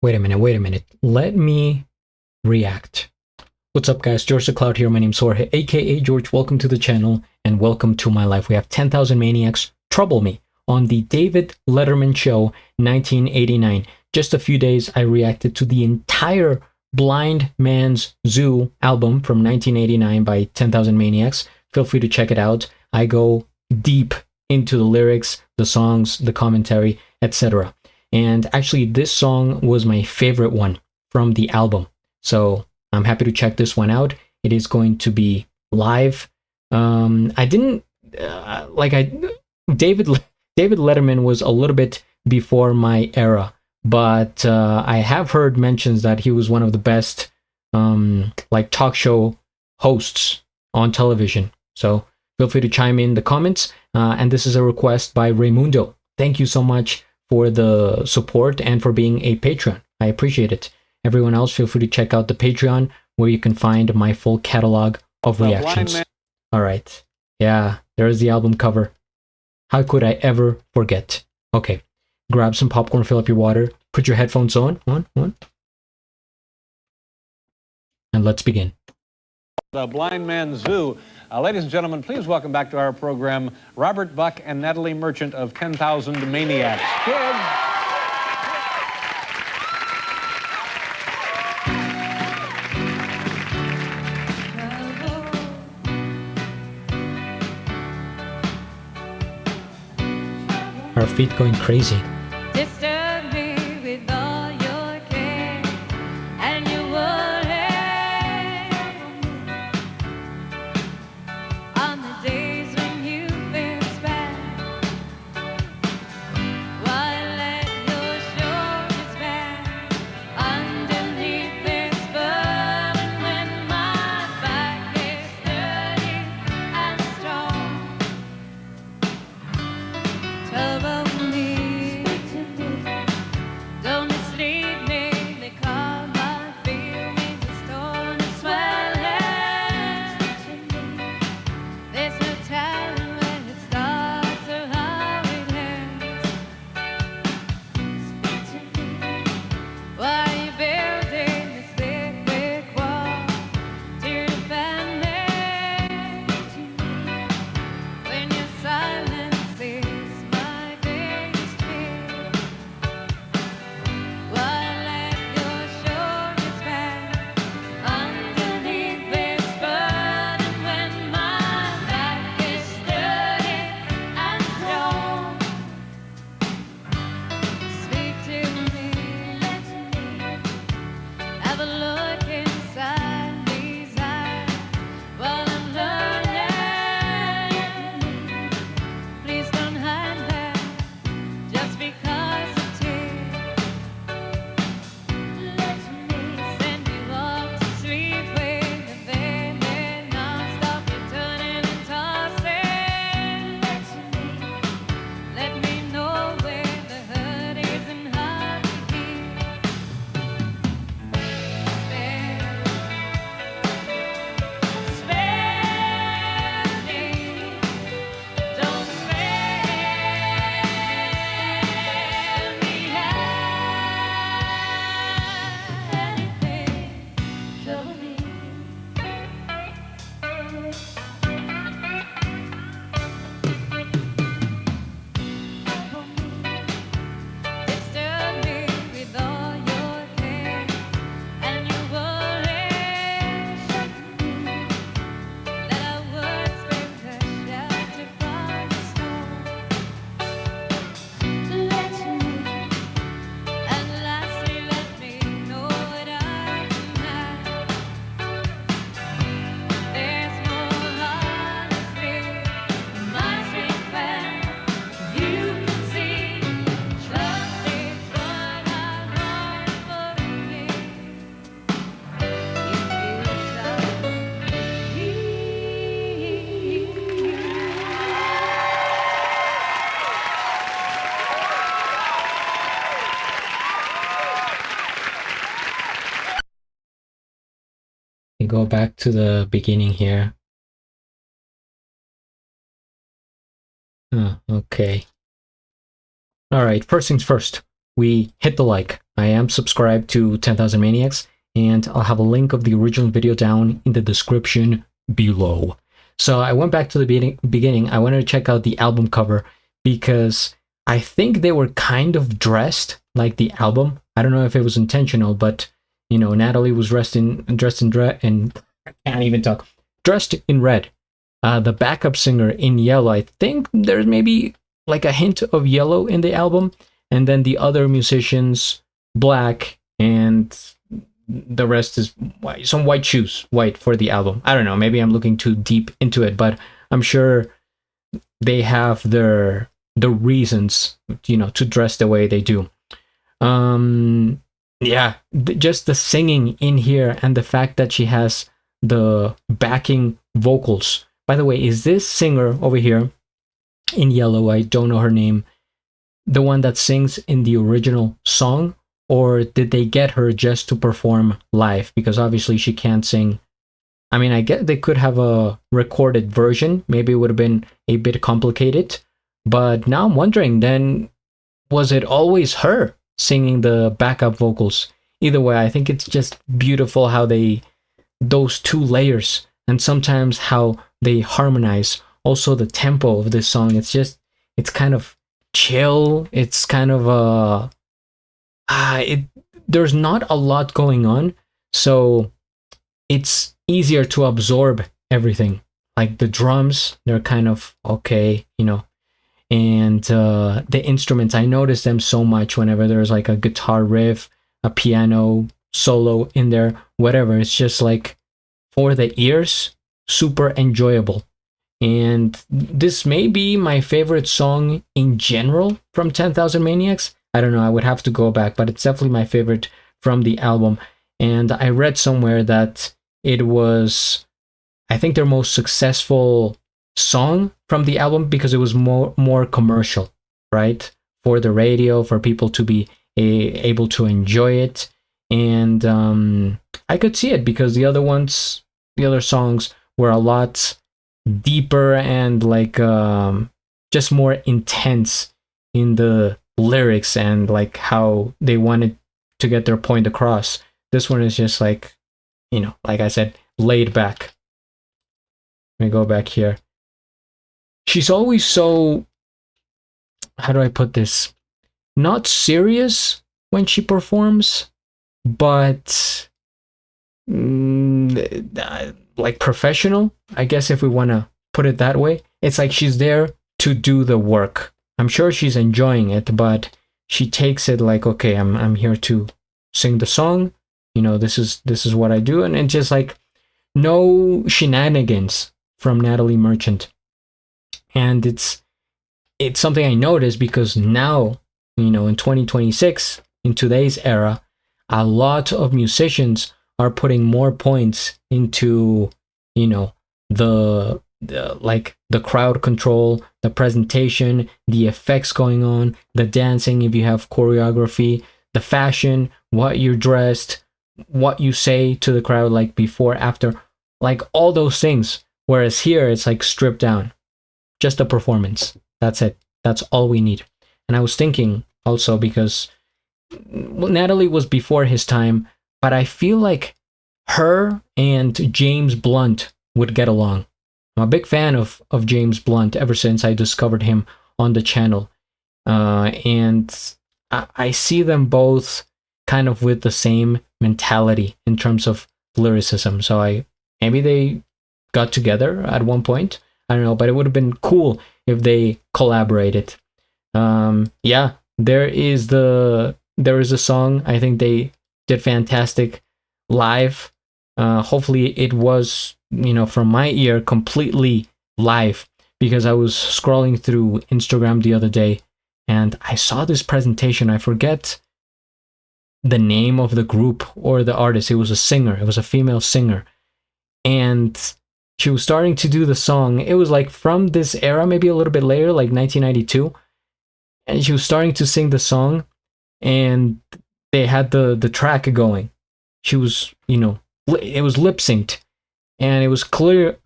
Wait a minute. Let me react. What's up, guys? GeorgeTheCloud here. My name's Jorge, aka George. Welcome to the channel and welcome to my life. We have 10,000 Maniacs Trouble Me on the David Letterman Show 1989. Just a few days, I reacted to the entire Blind Man's Zoo album from 1989 by 10,000 Maniacs. Feel free to check it out. I go deep into the lyrics, the songs, the commentary, etc. And actually, this song was my favorite one from the album. So I'm happy to check this one out. It is going to be live. I didn't David Letterman was a little bit before my era, but I have heard mentions that he was one of the best like talk show hosts on television. So feel free to chime in the comments. And this is a request by Raymundo. Thank you so much for the support and for being a patron. I appreciate it. Everyone else, feel free to check out the Patreon where you can find my full catalog of reactions. All right. Yeah, there is the album cover. How could I ever forget? Okay. Grab some popcorn, fill up your water, put your headphones on. And let's begin. The Blind Man's Zoo. Ladies and gentlemen, please welcome back to our program Robert Buck and Natalie Merchant of 10,000 Maniacs. Kids! Our feet going crazy. Disturb me with all your care and your worry on the days when you've been spent. Why let your shoulders back underneath this burden when my back is sturdy and strong? Tell me, don't mislead me, because my feelings are torn and swelling. There's no telling when it starts or how it ends. Why are you building this thick brick wall to defend me when your silence is my biggest fear? Why let your shoulders back underneath this burden when my back is sturdy and strong? Speak to me, have a look inside these eyes while I'm learning. Please don't hide that just because of tears. Send you off to sleep with the baby non-stop. You're turning and tossing. Let me know where the hurt is and how to heal. Spare me. Don't spare me anything. Trouble me. Disturb me with all your care and your worry. Let our words bring the shelter from the storm. And lastly, let me know what I can have. There's no honesty in my sweet plan. You can see, trust is what I want for me. If you shall We go back to the beginning here. Okay. All right, first things first. we hit the like. I am subscribed to 10,000 Maniacs, and I'll have a link of the original video down in the description below. So I went back to the beginning. I wanted to check out the album cover because I think they were kind of dressed like the album. I don't know if it was intentional, but you know, Natalie was dressed in and I can't even talk. Dressed in red. The backup singer in yellow. I think there's maybe like a hint of yellow in the album, and then the other musicians black, and the rest is white, some white shoes, white for the album. I don't know, maybe I'm looking too deep into it, but I'm sure they have the reasons, you know, to dress the way they do. Yeah, just the singing in here and the fact that she has the backing vocals. By the way, is this singer over here in yellow, I don't know her name, the one that sings in the original song, or did they get her just to perform live? Because obviously she can't sing. I mean, I get they could have a recorded version. Maybe it would have been a bit complicated. But now I'm wondering, then, was it always her singing the backup vocals? Either way, I think it's just beautiful how those two layers, and sometimes how they harmonize. Also the tempo of this song, it's kind of chill. It's kind of there's not a lot going on, so it's easier to absorb everything. Like the drums, they're kind of okay, you know, and the instruments, I notice them so much whenever there's like a guitar riff, a piano solo in there, whatever. It's just like, for the ears, super enjoyable. And this may be my favorite song in general from 10,000 Maniacs. I don't know, I would have to go back, but it's definitely my favorite from the album. And I read somewhere that it was, I think, their most successful song from the album because it was more commercial, right? For the radio, for people to be able to enjoy it. And I could see it because the other songs were a lot deeper and like just more intense in the lyrics and like how they wanted to get their point across. This one is just like, you know, like I said, laid back. Let me go back here. She's always so, how do I put this? Not serious when she performs, but like professional, I guess, if we want to put it that way. It's like she's there to do the work. I'm sure she's enjoying it, but she takes it like, okay, I'm here to sing the song. You know, this is what I do, and just like no shenanigans from Natalie Merchant. And it's something I noticed because now, you know, in 2026, in today's era, a lot of musicians are putting more points into, you know, the like the crowd control, the presentation, the effects going on, the dancing, if you have choreography, the fashion, what you're dressed, what you say to the crowd, like before, after, like all those things. Whereas here, it's like stripped down, just a performance. That's it. That's all we need. And I was thinking also, because Natalie was before his time, but I feel like her and James Blunt would get along. I'm a big fan of James Blunt ever since I discovered him on the channel. And I see them both kind of with the same mentality in terms of lyricism. So maybe they got together at one point. I don't know, but it would have been cool if they collaborated. Yeah, there is a song. I think they did fantastic live. Hopefully it was, you know, from my ear, completely live, because I was scrolling through Instagram the other day and I saw this presentation. I forget the name of the group or the artist. It was a singer. It was a female singer. And she was starting to do the song. It was like from this era, maybe a little bit later, like 1992. And she was starting to sing the song, and they had the track going. She was, you know, it was lip synced, and it was clear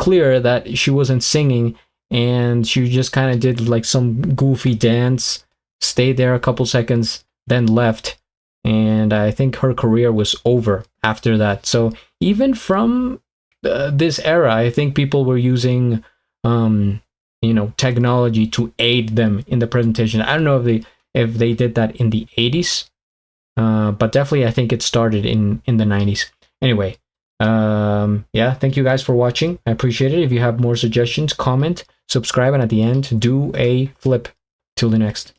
that she wasn't singing, and she just kind of did like some goofy dance, stayed there a couple seconds, then left, and I think her career was over after that. So even from this era, I think people were using technology to aid them in the presentation. I don't know if they did that in the 80s, but definitely I think it started in the 90s. Anyway, yeah, thank you guys for watching. I appreciate it. If you have more suggestions, comment, subscribe, and at the end, do a flip. Till the next.